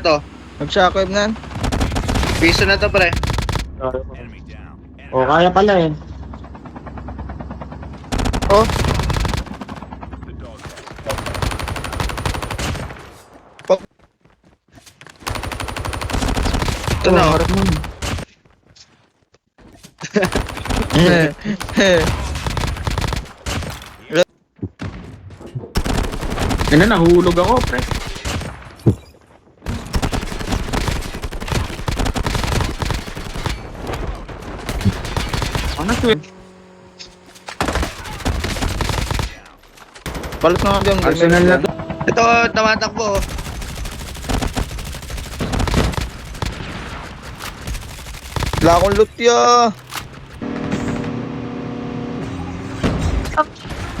to. Mag-shockwave na. Piso na to, pre. O, kaya pala eh. Oh. Ito na. harap mo. Ano, nahulog ako, pre. Ano, sweet? Balat na nga dyan. Arsenal na to. Ito, tumatakbo. Oh. Wala akong loot ya.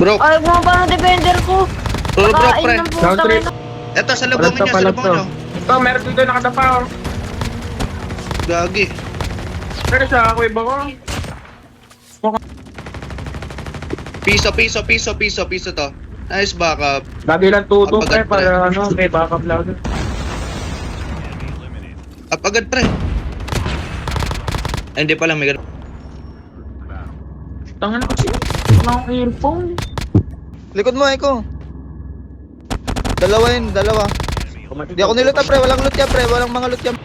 Bro, Ay, bumaba ng defender ko. bro, Pakain pre. ng Down putang trip. ina. Ito, sa lubong nyo, sa lubong nyo. Ito, meron dito nakadapa. Oh. Gagi. Pero siya, ako iba ko. Piso to. Nice backup. Lagi lang tuto, pre, Kapag- para ano, may backup lang. Up agad, pre. Ay, hindi pa lang, may ganun. Tangan ko siya. Wala akong earphone. Likod mo, Eko. Dalawa yun, dalawa. Di ako niluta, pre. Walang loot yan, pre. Walang mga loot yan.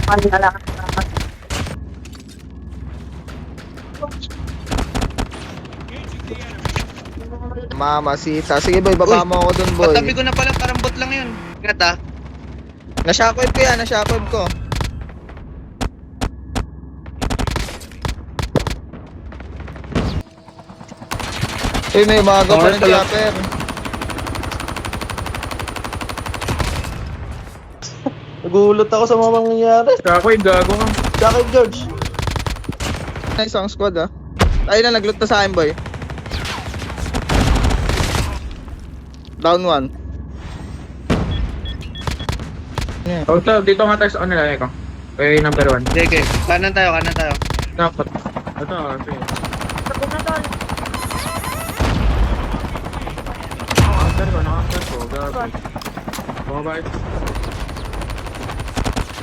Ano na lang. Mamasita. Sige, boy. Baba Uy, mo ako dun, boy. Patabi ko na pala, parang bot lang yun. Ingat ah. Na-shockwave ko yan. Na-shockwave ko. Uy, may umaga pa rin clapper. Nagulat ako sa mga mangyayari. Ako yung gago ka. Tsaka George. Nice ang squad ah. Tayo na nagloot na sa akin, boy. Down one. Oh, so, dito nga tayo sa ano lang ko. Okay, number 1. Sige, kanan tayo. Dapat. Ito, okay. Tapos na tol. Nakaster ko, gago. Bye-bye.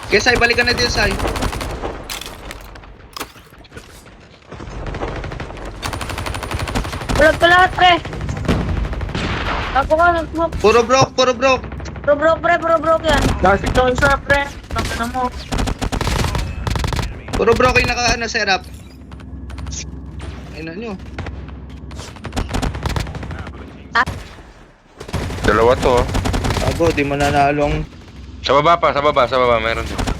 Okay, Sai, balikan na dito, Sai. Bulag ko lahat, pre. Ako ka, nag-smoke. Puro broke. Puro broke yan. Plastic to isa, pre. Tangina mo. Puro broke yung naka-ano, setup. Ay na nyo. Dalawa to. Bago, di mo nanalong. Sa baba, meron din.